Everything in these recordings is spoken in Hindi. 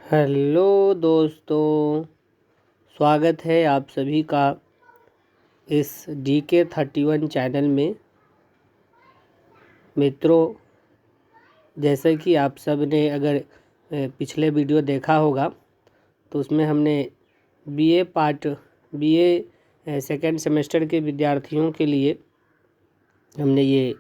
हेलो दोस्तों, स्वागत है आप सभी का इस DK31 चैनल में। मित्रों, जैसे कि आप सब ने अगर पिछले वीडियो देखा होगा तो उसमें हमने बीए सेकेंड सेमेस्टर के विद्यार्थियों के लिए हमने ये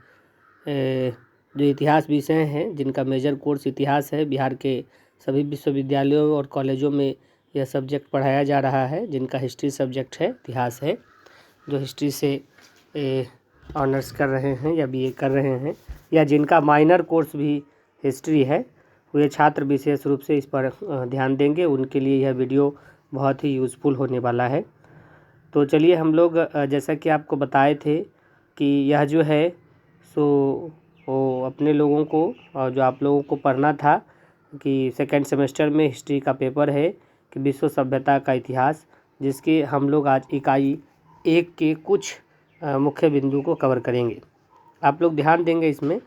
जो इतिहास विषय हैं जिनका मेजर कोर्स इतिहास है, बिहार के सभी विश्वविद्यालयों और कॉलेजों में यह सब्जेक्ट पढ़ाया जा रहा है। जिनका हिस्ट्री सब्जेक्ट है, इतिहास है, जो हिस्ट्री से ऑनर्स कर रहे हैं या बीए कर रहे हैं, या जिनका माइनर कोर्स भी हिस्ट्री है, वे छात्र विशेष रूप से इस पर ध्यान देंगे। उनके लिए यह वीडियो बहुत ही यूज़फुल होने वाला है। तो चलिए, हम लोग जैसा कि आपको बताए थे कि यह जो है सो वो अपने लोगों को जो आप लोगों को पढ़ना था कि सेकेंड सेमेस्टर में हिस्ट्री का पेपर है कि विश्व सभ्यता का इतिहास, जिसके हम लोग आज इकाई 1 के कुछ मुख्य बिंदु को कवर करेंगे। आप लोग ध्यान देंगे इसमें।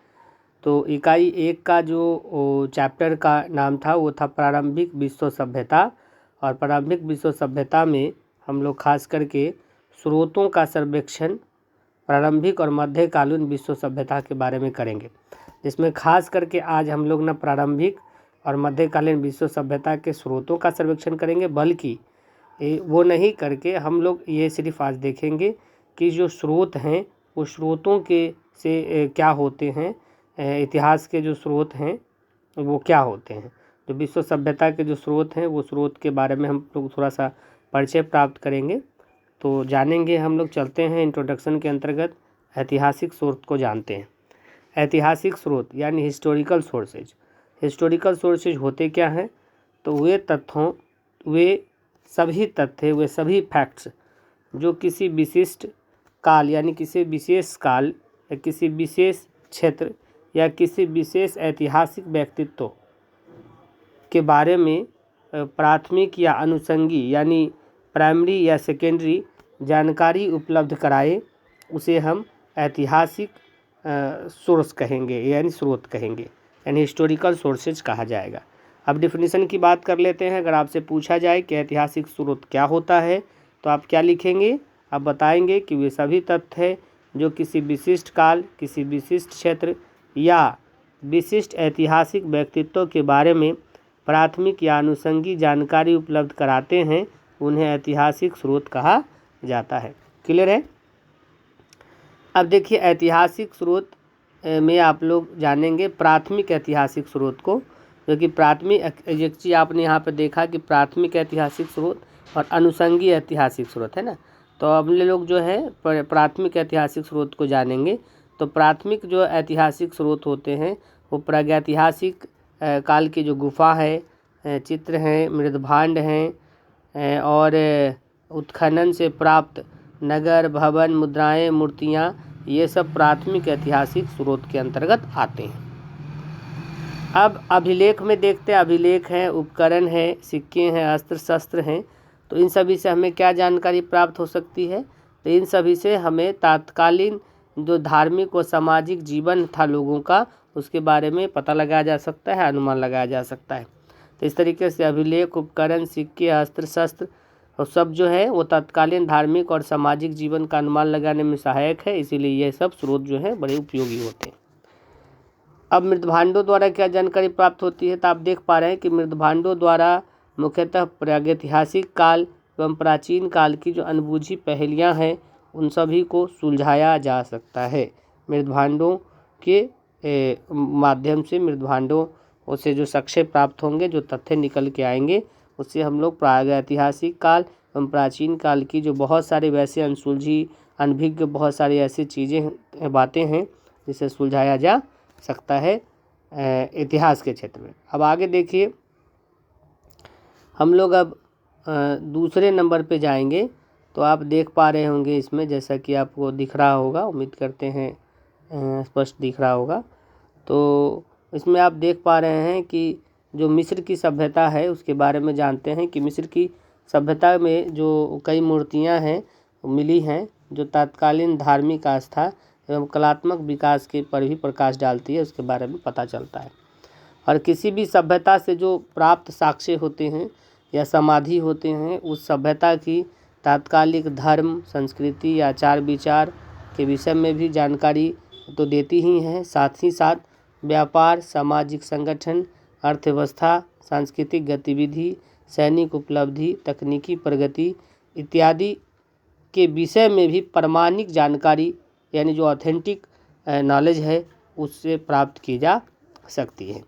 तो इकाई 1 का जो चैप्टर का नाम था वो था प्रारंभिक विश्व सभ्यता, और प्रारंभिक विश्व सभ्यता में हम लोग खास करके स्रोतों का सर्वेक्षण प्रारंभिक और मध्यकालीन विश्व सभ्यता के बारे में करेंगे, जिसमें खास करके आज हम लोग ना प्रारंभिक और मध्यकालीन विश्व सभ्यता के स्रोतों का सर्वेक्षण करेंगे, बल्कि वो नहीं करके हम लोग ये सिर्फ आज देखेंगे कि जो स्रोत हैं वो स्रोतों के से क्या होते हैं, इतिहास के जो स्रोत हैं वो क्या होते हैं। जो विश्व सभ्यता के जो स्रोत हैं वो स्रोत के बारे में हम लोग थोड़ा सा परिचय प्राप्त करेंगे, तो जानेंगे हम लोग। चलते हैं इंट्रोडक्शन के अंतर्गत ऐतिहासिक स्रोत को जानते हैं। ऐतिहासिक स्रोत यानी हिस्टोरिकल सोर्सेज। हिस्टोरिकल सोर्सेज होते क्या हैं? तो वे सभी तथ्य, वे सभी फैक्ट्स जो किसी विशिष्ट काल यानी किसी विशेष काल या किसी विशेष क्षेत्र या किसी विशेष ऐतिहासिक व्यक्तित्व के बारे में प्राथमिक या अनुषंगी यानी प्राइमरी या सेकेंडरी जानकारी उपलब्ध कराए, उसे हम ऐतिहासिक सोर्स कहेंगे यानी स्रोत कहेंगे, यानी हिस्टोरिकल सोर्सेज कहा जाएगा। अब डिफिनीशन की बात कर लेते हैं। अगर आपसे पूछा जाए कि ऐतिहासिक स्रोत क्या होता है तो आप क्या लिखेंगे? आप बताएंगे कि वे सभी तथ्य हैं जो किसी विशिष्ट काल, किसी विशिष्ट क्षेत्र या विशिष्ट ऐतिहासिक व्यक्तित्व के बारे में प्राथमिक या अनुषंगी जानकारी उपलब्ध कराते हैं, उन्हें ऐतिहासिक स्रोत कहा जाता है। क्लियर है? अब देखिए, ऐतिहासिक स्रोत में आप लोग जानेंगे प्राथमिक ऐतिहासिक स्रोत को, जो कि प्राथमिक एक चीज़ आपने यहाँ पर देखा कि प्राथमिक ऐतिहासिक स्रोत और अनुषंगी ऐतिहासिक स्रोत है ना। तो अब लोग जो है प्राथमिक ऐतिहासिक स्रोत को जानेंगे। तो प्राथमिक जो ऐतिहासिक स्रोत होते हैं वो प्रागैतिहासिक काल की जो गुफा है, चित्र हैं, मृदभांड हैं, और उत्खनन से प्राप्त नगर, भवन, मुद्राएं, मूर्तियां, ये सब प्राथमिक ऐतिहासिक स्रोत के अंतर्गत आते हैं। अब अभिलेख में देखते हैं। अभिलेख हैं, उपकरण हैं, सिक्के हैं, अस्त्र शस्त्र हैं। तो इन सभी से हमें क्या जानकारी प्राप्त हो सकती है? तो इन सभी से हमें तात्कालीन जो धार्मिक और सामाजिक जीवन था लोगों का, उसके बारे में पता लगाया जा सकता है, अनुमान लगाया जा सकता है। तो इस तरीके से अभिलेख, उपकरण, सिक्के, अस्त्र शस्त्र और सब जो है वो तत्कालीन धार्मिक और सामाजिक जीवन का अनुमान लगाने में सहायक है, इसीलिए ये सब स्रोत जो है बड़े उपयोगी होते हैं। अब मृदभांडों द्वारा क्या जानकारी प्राप्त होती है? तो आप देख पा रहे हैं कि मृदभांडों द्वारा मुख्यतः प्रागैतिहासिक काल एवं प्राचीन काल की जो अनबूझी पहेलियां हैं उन सभी को सुलझाया जा सकता है। मृदभांडों के माध्यम से, मृदभांडों से जो साक्ष्य प्राप्त होंगे, जो तथ्य निकल के आएंगे, उससे हम लोग प्रागैतिहासिक काल एवं प्राचीन काल की जो बहुत सारे वैसे अनसुलझी, अनभिज्ञ बहुत सारी ऐसी चीज़ें, बातें हैं जिसे सुलझाया जा सकता है इतिहास के क्षेत्र में। अब आगे देखिए, हम लोग अब दूसरे नंबर पे जाएंगे। तो आप देख पा रहे होंगे इसमें, जैसा कि आपको दिख रहा होगा, उम्मीद करते हैं स्पष्ट दिख रहा होगा। तो इसमें आप देख पा रहे हैं कि जो मिस्र की सभ्यता है उसके बारे में जानते हैं कि मिस्र की सभ्यता में जो कई मूर्तियां हैं मिली हैं, जो तत्कालीन धार्मिक आस्था एवं कलात्मक विकास के पर भी प्रकाश डालती है, उसके बारे में पता चलता है। और किसी भी सभ्यता से जो प्राप्त साक्ष्य होते हैं या समाधि होते हैं, उस सभ्यता की तात्कालिक धर्म, संस्कृति या आचार विचार के विषय में भी जानकारी तो देती ही हैं, साथ ही साथ व्यापार, सामाजिक संगठन, अर्थव्यवस्था, सांस्कृतिक गतिविधि, सैनिक उपलब्धि, तकनीकी प्रगति इत्यादि के विषय में भी प्रामाणिक जानकारी यानी जो ऑथेंटिक नॉलेज है उससे प्राप्त की जा सकती है।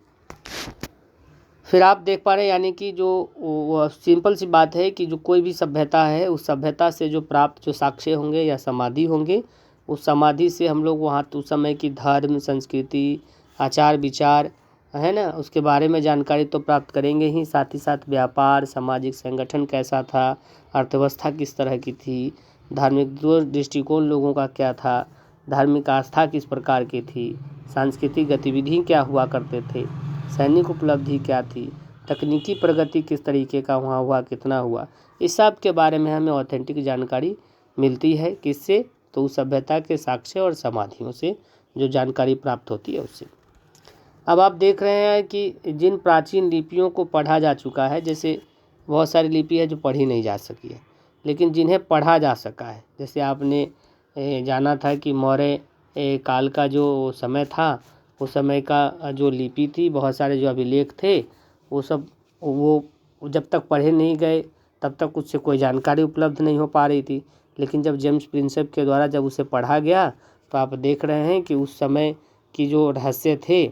फिर आप देख पा रहे हैं यानी कि जो सिंपल सी बात है कि जो कोई भी सभ्यता है, उस सभ्यता से जो प्राप्त जो साक्ष्य होंगे या समाधि होंगे, उस समाधि से हम लोग वहाँ उस समय की धर्म, संस्कृति, आचार विचार है ना, उसके बारे में जानकारी तो प्राप्त करेंगे ही, साथ ही साथ व्यापार, सामाजिक संगठन कैसा था, अर्थव्यवस्था किस तरह की थी, धार्मिक दृष्टिकोण लोगों का क्या था, धार्मिक आस्था किस प्रकार की थी, सांस्कृतिक गतिविधि क्या हुआ करते थे, सैनिक उपलब्धि क्या थी, तकनीकी प्रगति किस तरीके का वहाँ हुआ, कितना हुआ, इस सब के बारे में हमें ऑथेंटिक जानकारी मिलती है। किससे? तो उस सभ्यता के साक्ष्य और समाधियों से जो जानकारी प्राप्त होती है उससे। अब आप देख रहे हैं कि जिन प्राचीन लिपियों को पढ़ा जा चुका है, जैसे बहुत सारी लिपि है जो पढ़ी नहीं जा सकी है, लेकिन जिन्हें पढ़ा जा सका है, जैसे आपने जाना था कि मौर्य काल का जो समय था, उस समय का जो लिपि थी, बहुत सारे जो अभिलेख थे, वो सब वो जब तक पढ़े नहीं गए तब तक उससे कोई जानकारी उपलब्ध नहीं हो पा रही थी। लेकिन जब जेम्स प्रिंसेप के द्वारा जब उसे पढ़ा गया तो आप देख रहे हैं कि उस समय की जो रहस्य थे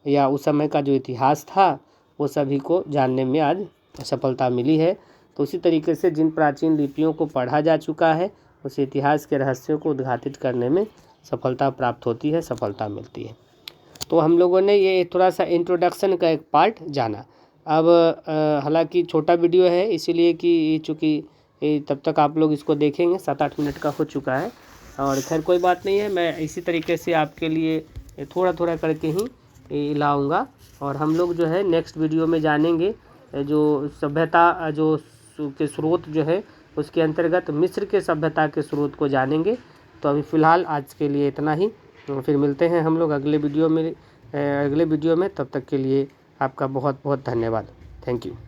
या उस समय का जो इतिहास था, वो सभी को जानने में आज सफलता मिली है। तो उसी तरीके से जिन प्राचीन लिपियों को पढ़ा जा चुका है, उस इतिहास के रहस्यों को उद्घाटित करने में सफलता प्राप्त होती है, सफलता मिलती है। तो हम लोगों ने ये थोड़ा सा इंट्रोडक्शन का एक पार्ट जाना। अब हालांकि छोटा वीडियो है, इसीलिए कि चूँकि तब तक आप लोग इसको देखेंगे, 7-8 मिनट का हो चुका है, और खैर कोई बात नहीं है, मैं इसी तरीके से आपके लिए थोड़ा थोड़ा करके ही लाऊंगा। और हम लोग जो है नेक्स्ट वीडियो में जानेंगे जो सभ्यता जो के स्रोत जो है, उसके अंतर्गत मिस्र के सभ्यता के स्रोत को जानेंगे। तो अभी फ़िलहाल आज के लिए इतना ही, फिर मिलते हैं हम लोग अगले वीडियो में। तब तक के लिए आपका बहुत बहुत धन्यवाद। Thank you.